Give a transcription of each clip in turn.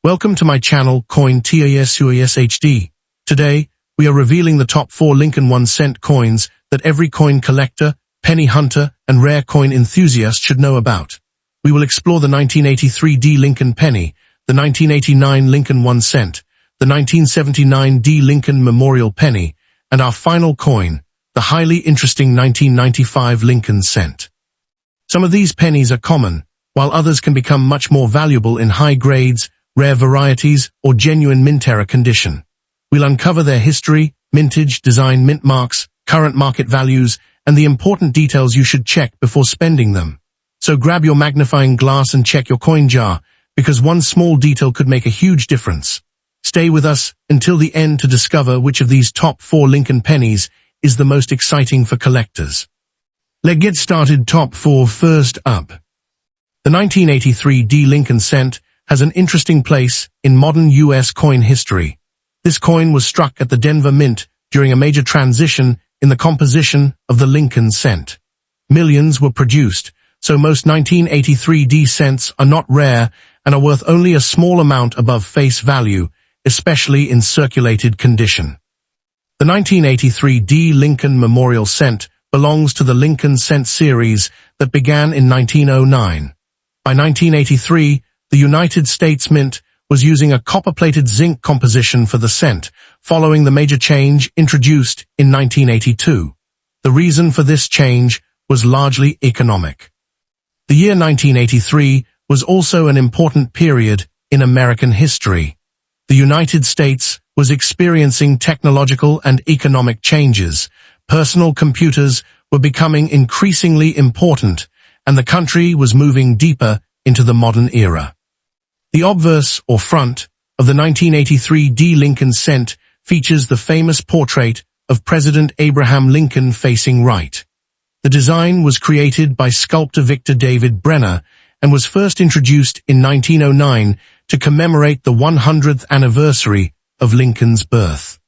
Welcome to my channel, Coin TASUASHD. Today, we are revealing the top 4 Lincoln 1-cent coins that every coin collector, penny hunter, and rare coin enthusiast should know about. We will explore the 1983 D Lincoln penny, the 1989 Lincoln 1-cent, the 1979 D Lincoln Memorial penny, and our final coin, the highly interesting 1995 Lincoln cent. Some of these pennies are common, while others can become much more valuable in high grades, rare varieties, or genuine mint-era condition. We'll uncover their history, mintage, design, mint marks, current market values, and the important details you should check before spending them. So grab your magnifying glass and check your coin jar, because one small detail could make a huge difference. Stay with us until the end to discover which of these top 4 Lincoln pennies is the most exciting for collectors. Let's get started. Top 4. First up, the 1983 D Lincoln cent has an interesting place in modern U.S. coin history. This coin was struck at the Denver Mint during a major transition in the composition of the Lincoln cent. Millions were produced, so most 1983 D cents are not rare and are worth only a small amount above face value, especially in circulated condition. The 1983 D Lincoln Memorial cent belongs to the Lincoln cent series that began in 1909. By 1983, the United States Mint was using a copper-plated zinc composition for the cent, following the major change introduced in 1982. The reason for this change was largely economic. The year 1983 was also an important period in American history. The United States was experiencing technological and economic changes. Personal computers were becoming increasingly important, and the country was moving deeper into the modern era. The obverse, or front, of the 1983 D Lincoln cent features the famous portrait of President Abraham Lincoln facing right. The design was created by sculptor Victor David Brenner and was first introduced in 1909 to commemorate the 100th anniversary of Lincoln's birth.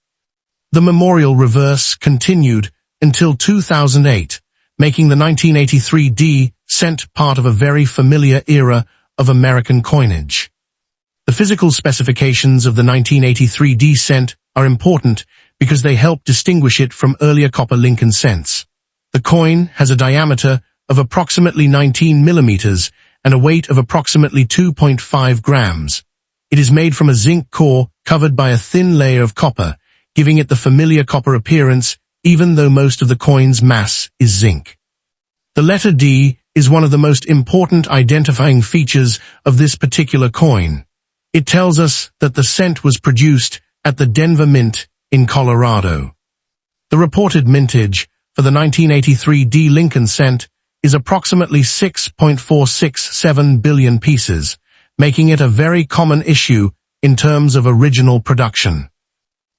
The memorial reverse continued until 2008, making the 1983 D cent part of a very familiar era of American coinage. The physical specifications of the 1983 D cent are important because they help distinguish it from earlier copper Lincoln cents. The coin has a diameter of approximately 19 millimeters and a weight of approximately 2.5 grams. It is made from a zinc core covered by a thin layer of copper, giving it the familiar copper appearance even though most of the coin's mass is zinc. The letter D is one of the most important identifying features of this particular coin. It tells us that the cent was produced at the Denver Mint in Colorado. The reported mintage for the 1983 D Lincoln cent is approximately 6.467 billion pieces, making it a very common issue in terms of original production.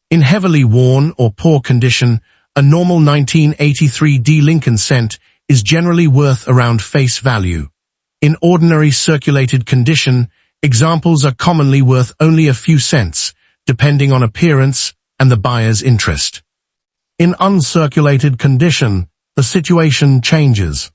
In heavily worn or poor condition, a normal 1983 D Lincoln cent is generally worth around face value. In ordinary circulated condition, examples are commonly worth only a few cents, depending on appearance and the buyer's interest. In uncirculated condition, the situation changes.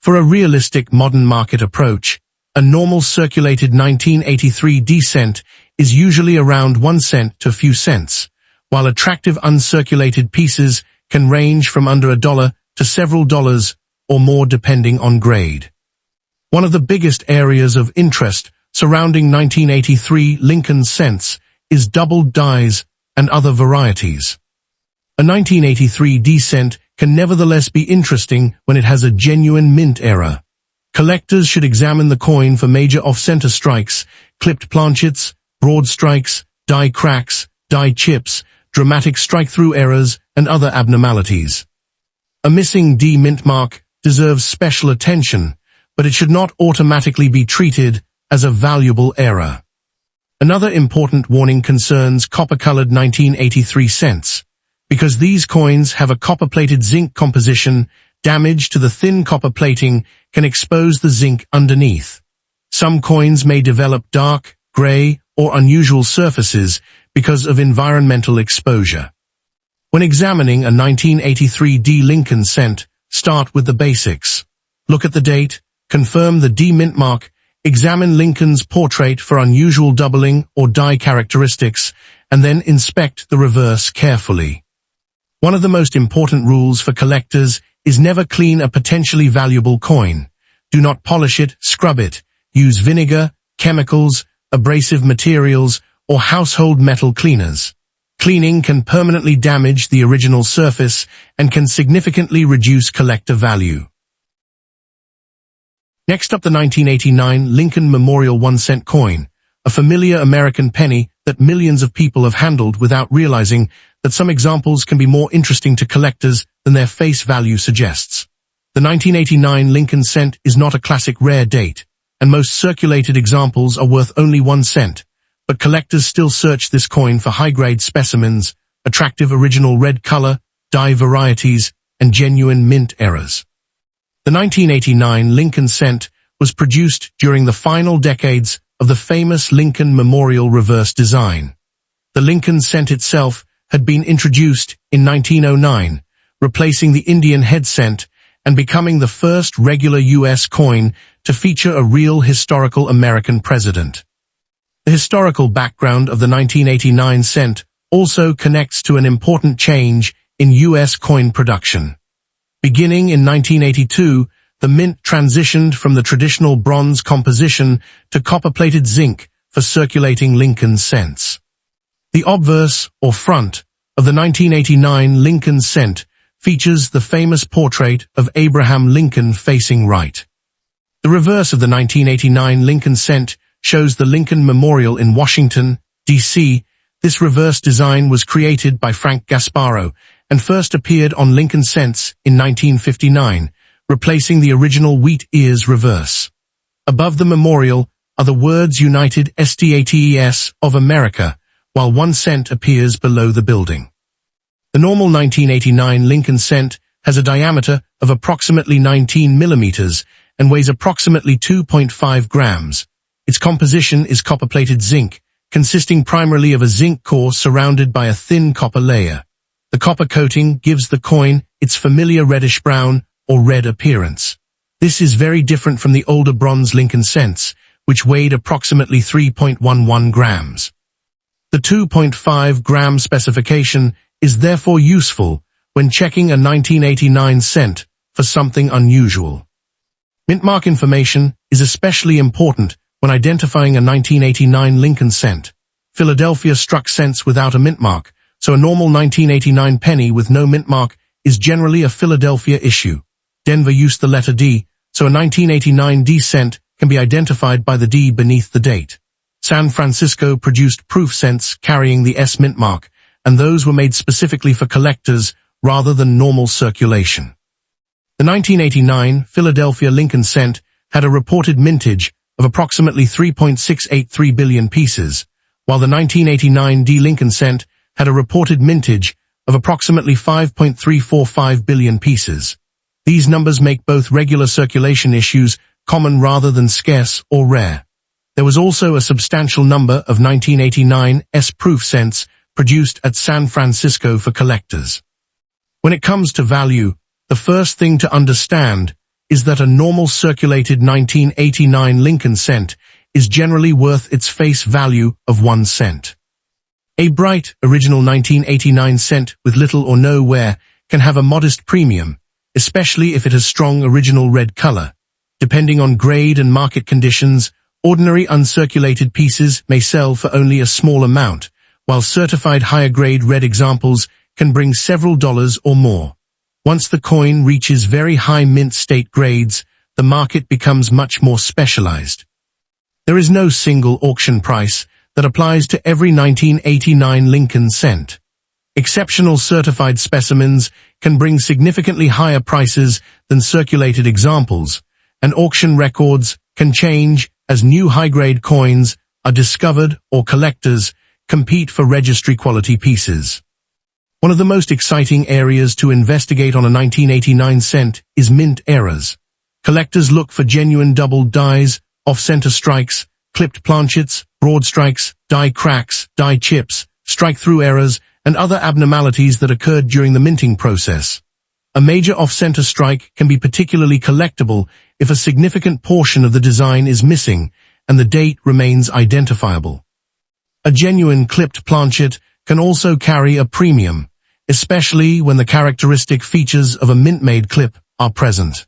For a realistic modern market approach, a normal circulated 1983 D cent is usually around 1 cent to a few cents, while attractive uncirculated pieces can range from under $1 to several dollars or more depending on grade. One of the biggest areas of interest surrounding 1983 Lincoln cents is doubled dies and other varieties. A 1983 D cent can nevertheless be interesting when it has a genuine mint era. Collectors should examine the coin for major off-center strikes, clipped planchets, broad strikes, die cracks, die chips, dramatic strike-through errors, and other abnormalities. A missing D mint mark deserves special attention, but it should not automatically be treated as a valuable error. Another important warning concerns copper-colored 1983 cents. Because these coins have a copper-plated zinc composition, damage to the thin copper plating can expose the zinc underneath. Some coins may develop dark, gray, or unusual surfaces because of environmental exposure. When examining a 1983 D Lincoln cent, start with the basics. Look at the date, confirm the D mint mark, Examine Lincoln's portrait for unusual doubling or die characteristics, and then inspect the reverse carefully. One of the most important rules for collectors is never clean a potentially valuable coin. Do not polish it, scrub it. Use vinegar, chemicals, abrasive materials, or household metal cleaners. Cleaning can permanently damage the original surface and can significantly reduce collector value. Next up, the 1989 Lincoln Memorial 1-cent coin, a familiar American penny that millions of people have handled without realizing that some examples can be more interesting to collectors than their face value suggests. The 1989 Lincoln cent is not a classic rare date, and most circulated examples are worth only 1 cent, but collectors still search this coin for high-grade specimens, attractive original red color, die varieties, and genuine mint errors. The 1989 Lincoln cent was produced during the final decades of the famous Lincoln Memorial reverse design. The Lincoln cent itself had been introduced in 1909, replacing the Indian head cent and becoming the first regular U.S. coin to feature a real historical American president. The historical background of the 1989 cent also connects to an important change in U.S. coin production. Beginning in 1982, the mint transitioned from the traditional bronze composition to copper-plated zinc for circulating Lincoln cents. The obverse, or front, of the 1989 Lincoln cent features the famous portrait of Abraham Lincoln facing right. The reverse of the 1989 Lincoln cent shows the Lincoln Memorial in Washington, D.C. This reverse design was created by Frank Gasparo and first appeared on Lincoln cents in 1959, replacing the original wheat ears reverse. Above the memorial are the words United States of America, while 1 cent appears below the building. The normal 1989 Lincoln cent has a diameter of approximately 19 millimeters and weighs approximately 2.5 grams. Its composition is copper-plated zinc, consisting primarily of a zinc core surrounded by a thin copper layer. The copper coating gives the coin its familiar reddish-brown or red appearance. This is very different from the older bronze Lincoln cents, which weighed approximately 3.11 grams. The 2.5 gram specification is therefore useful when checking a 1989 cent for something unusual. Mintmark information is especially important when identifying a 1989 Lincoln cent. Philadelphia struck cents without a mintmark, so a normal 1989 penny with no mintmark is generally a Philadelphia issue. Denver used the letter D, so a 1989 D cent can be identified by the D beneath the date. San Francisco produced proof cents carrying the S mintmark, and those were made specifically for collectors rather than normal circulation. The 1989 Philadelphia Lincoln cent had a reported mintage of approximately 3.683 billion pieces, while the 1989 D Lincoln cent had a reported mintage of approximately 5.345 billion pieces. These numbers make both regular circulation issues common rather than scarce or rare. There was also a substantial number of 1989 S-proof cents produced at San Francisco for collectors. When it comes to value, the first thing to understand is that a normal circulated 1989 Lincoln cent is generally worth its face value of 1 cent. A bright, original 1989 cent with little or no wear can have a modest premium, especially if it has strong original red color. Depending on grade and market conditions, ordinary uncirculated pieces may sell for only a small amount, while certified higher-grade red examples can bring several dollars or more. Once the coin reaches very high mint state grades, the market becomes much more specialized. There is no single auction price that applies to every 1989 Lincoln cent. Exceptional certified specimens can bring significantly higher prices than circulated examples, and auction records can change as new high-grade coins are discovered or collectors compete for registry-quality pieces. One of the most exciting areas to investigate on a 1989 cent is mint errors. Collectors look for genuine doubled dies, off-center strikes, clipped planchets, broad strikes, die cracks, die chips, strike-through errors, and other abnormalities that occurred during the minting process. A major off-center strike can be particularly collectible if a significant portion of the design is missing and the date remains identifiable. A genuine clipped planchet can also carry a premium, especially when the characteristic features of a mint-made clip are present.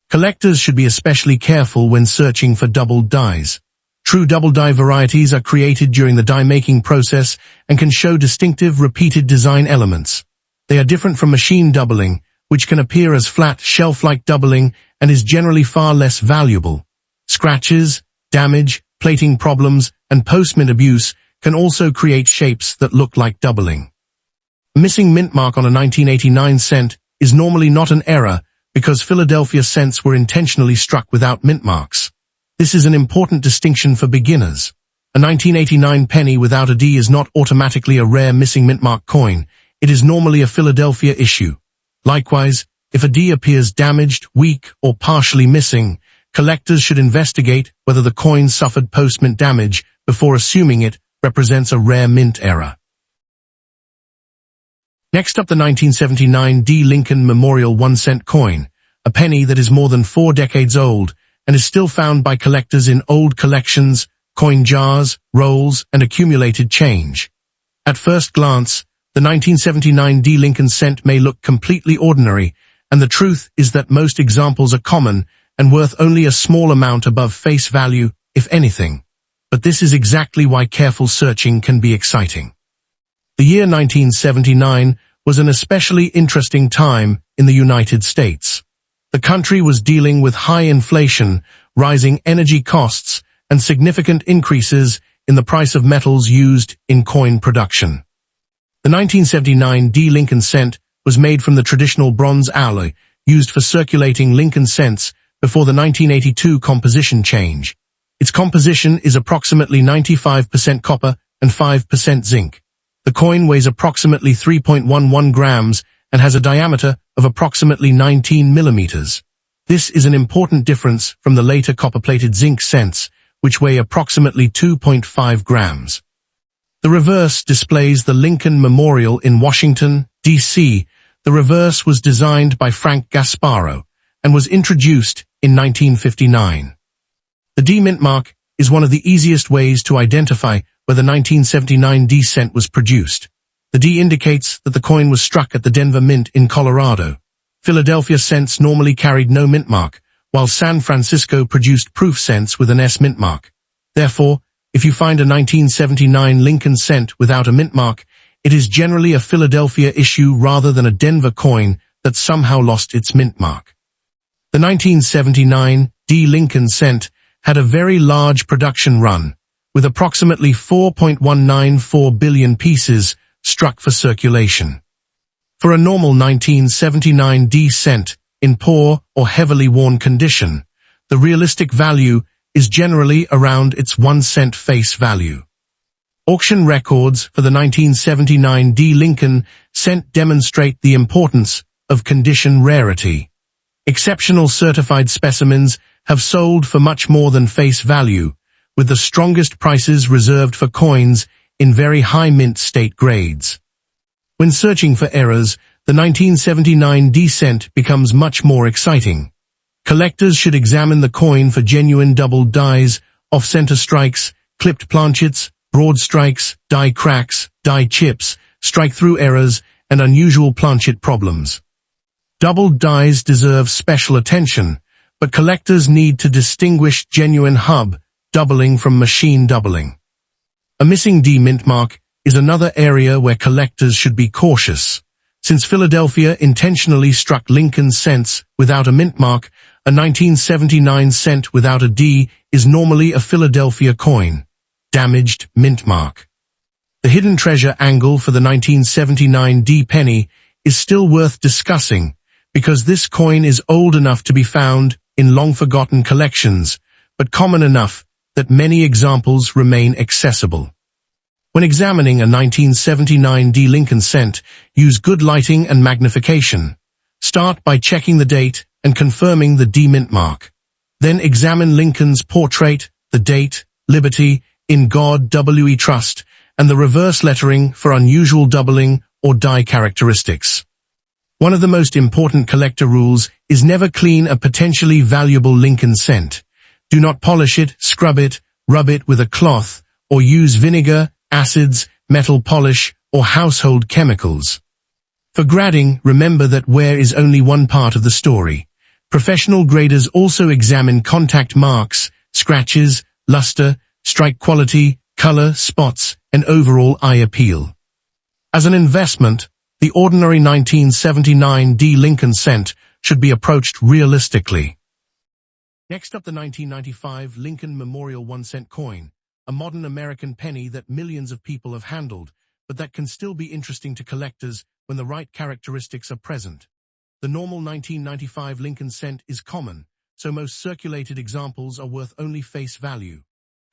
Collectors should be especially careful when searching for doubled dies. True double die varieties are created during the die-making process and can show distinctive repeated design elements. They are different from machine doubling, which can appear as flat, shelf-like doubling and is generally far less valuable. Scratches, damage, plating problems, and post-mint abuse can also create shapes that look like doubling. A missing mint mark on a 1989 cent is normally not an error because Philadelphia cents were intentionally struck without mint marks. This is an important distinction for beginners. A 1989 penny without a D is not automatically a rare missing mint mark coin. It is normally a Philadelphia issue. Likewise, if a D appears damaged, weak, or partially missing, collectors should investigate whether the coin suffered post-mint damage before assuming it represents a rare mint error. Next up, the 1979 D. Lincoln Memorial 1-cent coin, a penny that is more than 4 decades old and is still found by collectors in old collections, coin jars, rolls, and accumulated change. At first glance, the 1979 D. Lincoln cent may look completely ordinary, and the truth is that most examples are common and worth only a small amount above face value, if anything. But this is exactly why careful searching can be exciting. The year 1979 was an especially interesting time in the United States. The country was dealing with high inflation, rising energy costs, and significant increases in the price of metals used in coin production. The 1979 D. Lincoln cent was made from the traditional bronze alloy used for circulating Lincoln cents before the 1982 composition change. Its composition is approximately 95% copper and 5% zinc. The coin weighs approximately 3.11 grams and has a diameter of approximately 19 millimeters. This is an important difference from the later copper-plated zinc cents, which weigh approximately 2.5 grams. The reverse displays the Lincoln Memorial in Washington, D.C. The reverse was designed by Frank Gasparo and was introduced in 1959. The D mint mark is one of the easiest ways to identify where the 1979 D cent was produced. The D indicates that the coin was struck at the Denver Mint in Colorado. Philadelphia cents normally carried no mint mark, while San Francisco produced proof cents with an S mint mark. Therefore, if you find a 1979 Lincoln cent without a mint mark, it is generally a Philadelphia issue rather than a Denver coin that somehow lost its mint mark. The 1979 D. Lincoln cent had a very large production run, with approximately 4.194 billion pieces struck for circulation. For a normal 1979 D cent, in poor or heavily worn condition, the realistic value is generally around its 1 cent face value. Auction records for the 1979 D. Lincoln cent demonstrate the importance of condition rarity. Exceptional certified specimens have sold for much more than face value, with the strongest prices reserved for coins in very high mint state grades. When searching for errors, the 1979 D cent becomes much more exciting. Collectors should examine the coin for genuine doubled dies, off-center strikes, clipped planchets, broad strikes, die cracks, die chips, strike-through errors, and unusual planchet problems. Doubled dies deserve special attention, but collectors need to distinguish genuine hub doubling from machine doubling. A missing D mint mark is another area where collectors should be cautious. Since Philadelphia intentionally struck Lincoln cents without a mint mark, a 1979 cent without a D is normally a Philadelphia coin. Damaged mint mark. The hidden treasure angle for the 1979 D penny is still worth discussing because this coin is old enough to be found in long-forgotten collections, but common enough that many examples remain accessible. When examining a 1979 D Lincoln cent, use good lighting and magnification. Start by checking the date and confirming the D mint mark. Then examine Lincoln's portrait, the date, Liberty, In God We Trust, and the reverse lettering for unusual doubling or die characteristics. One of the most important collector rules is never clean a potentially valuable Lincoln cent. Do not polish it, scrub it, rub it with a cloth, or use vinegar, acids, metal polish, or household chemicals. For grading, remember that wear is only one part of the story. Professional graders also examine contact marks, scratches, luster, strike quality, color, spots, and overall eye appeal. As an investment, the ordinary 1979 D Lincoln cent should be approached realistically. Next up, the 1995 Lincoln Memorial 1-cent coin, a modern American penny that millions of people have handled, but that can still be interesting to collectors when the right characteristics are present. The normal 1995 Lincoln cent is common, so most circulated examples are worth only face value.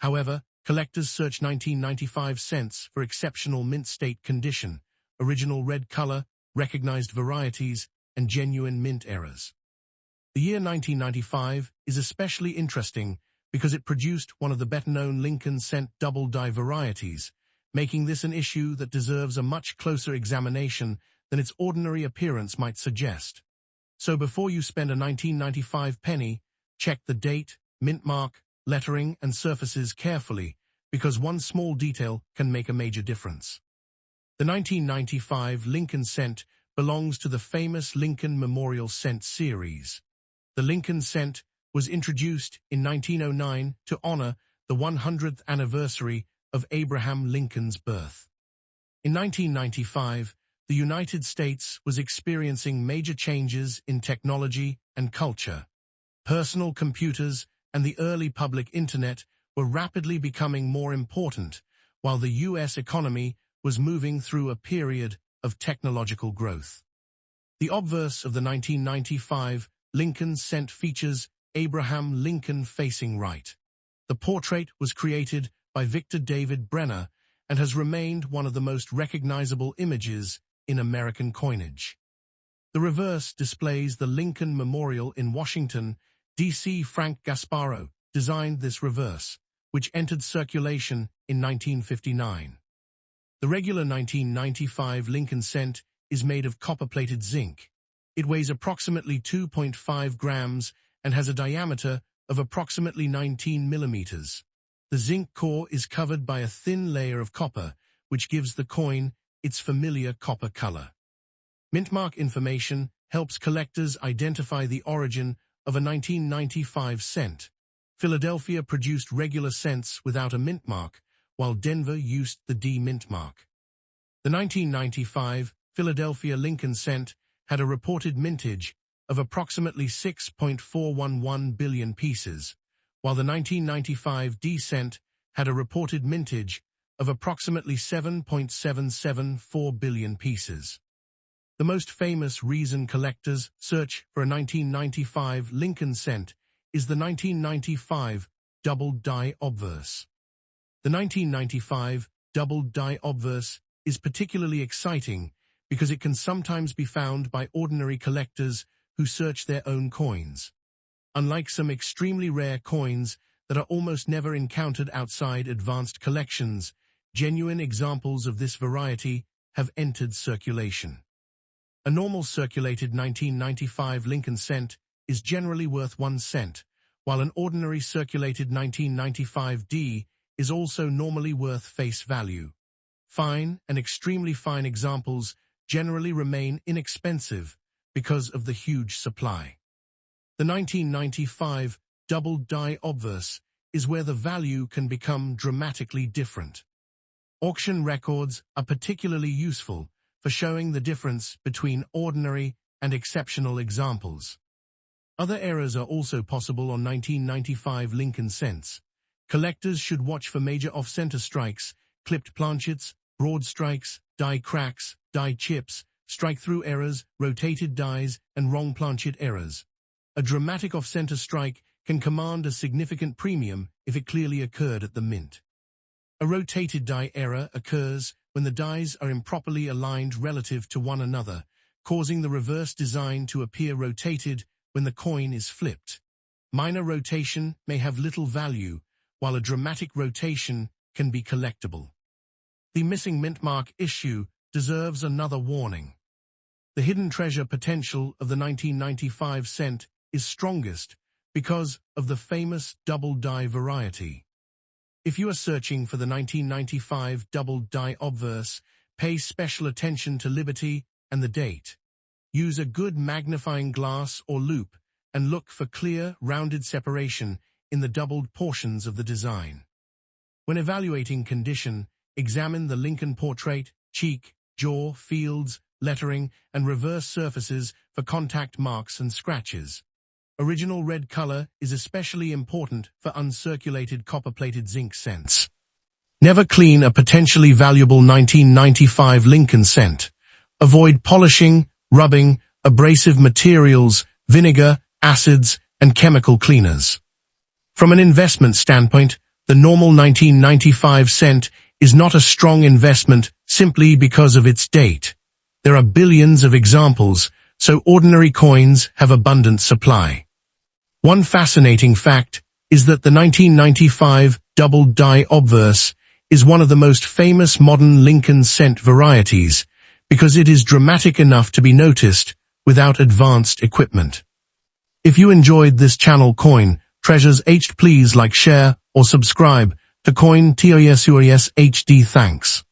However, collectors search 1995 cents for exceptional mint state condition, original red color, recognized varieties, and genuine mint errors. The year 1995 is especially interesting because it produced one of the better-known Lincoln cent double-die varieties, making this an issue that deserves a much closer examination than its ordinary appearance might suggest. So before you spend a 1995 penny, check the date, mint mark, lettering, and surfaces carefully, because one small detail can make a major difference. The 1995 Lincoln cent belongs to the famous Lincoln Memorial Cent series. The Lincoln cent was introduced in 1909 to honor the 100th anniversary of Abraham Lincoln's birth. In 1995, the United States was experiencing major changes in technology and culture. Personal computers and the early public internet were rapidly becoming more important, while the U.S. economy was moving through a period of technological growth. The obverse of the 1995 Lincoln cent features Abraham Lincoln facing right. The portrait was created by Victor David Brenner and has remained one of the most recognizable images in American coinage. The reverse displays the Lincoln Memorial in Washington, D.C. Frank Gasparro designed this reverse, which entered circulation in 1959. The regular 1995 Lincoln cent is made of copper-plated zinc. It weighs approximately 2.5 grams and has a diameter of approximately 19 millimeters. The zinc core is covered by a thin layer of copper, which gives the coin its familiar copper color. Mintmark information helps collectors identify the origin of a 1995 cent. Philadelphia produced regular cents without a mintmark, while Denver used the D mintmark. The 1995 Philadelphia Lincoln cent had a reported mintage of approximately 6.411 billion pieces, while the 1995 D cent had a reported mintage of approximately 7.774 billion pieces. The most famous reason collectors search for a 1995 Lincoln cent is the 1995 double-die obverse. The 1995 double-die obverse is particularly exciting because it can sometimes be found by ordinary collectors who search their own coins. Unlike some extremely rare coins that are almost never encountered outside advanced collections, genuine examples of this variety have entered circulation. A normal circulated 1995 Lincoln cent is generally worth 1 cent, while an ordinary circulated 1995 D is also normally worth face value. Fine and extremely fine examples generally remain inexpensive because of the huge supply. The 1995 double-die obverse is where the value can become dramatically different. Auction records are particularly useful for showing the difference between ordinary and exceptional examples. Other errors are also possible on 1995 Lincoln cents. Collectors should watch for major off-center strikes, clipped planchets, broad strikes, die cracks, die chips, strike-through errors, rotated dies, and wrong planchet errors. A dramatic off-center strike can command a significant premium if it clearly occurred at the mint. A rotated die error occurs when the dies are improperly aligned relative to one another, causing the reverse design to appear rotated when the coin is flipped. Minor rotation may have little value, while a dramatic rotation can be collectible. The missing mint mark issue deserves another warning. The hidden treasure potential of the 1995 cent is strongest because of the famous double die variety. If you are searching for the 1995 double die obverse, pay special attention to Liberty and the date. Use a good magnifying glass or loupe and look for clear, rounded separation in the doubled portions of the design. When evaluating condition, examine the Lincoln portrait, cheek, jaw, fields, lettering, and reverse surfaces for contact marks and scratches. Original red color is especially important for uncirculated copper-plated zinc cents. Never clean a potentially valuable 1995 Lincoln cent. Avoid polishing, rubbing, abrasive materials, vinegar, acids, and chemical cleaners. From an investment standpoint, the normal 1995 cent is not a strong investment simply because of its date. There are billions of examples, so ordinary coins have abundant supply. One fascinating fact is that the 1995 double die obverse is one of the most famous modern Lincoln cent varieties because it is dramatic enough to be noticed without advanced equipment. If you enjoyed this channel Coin Treasures HD, please like, share, or subscribe to Coin Treasures HD. Thanks.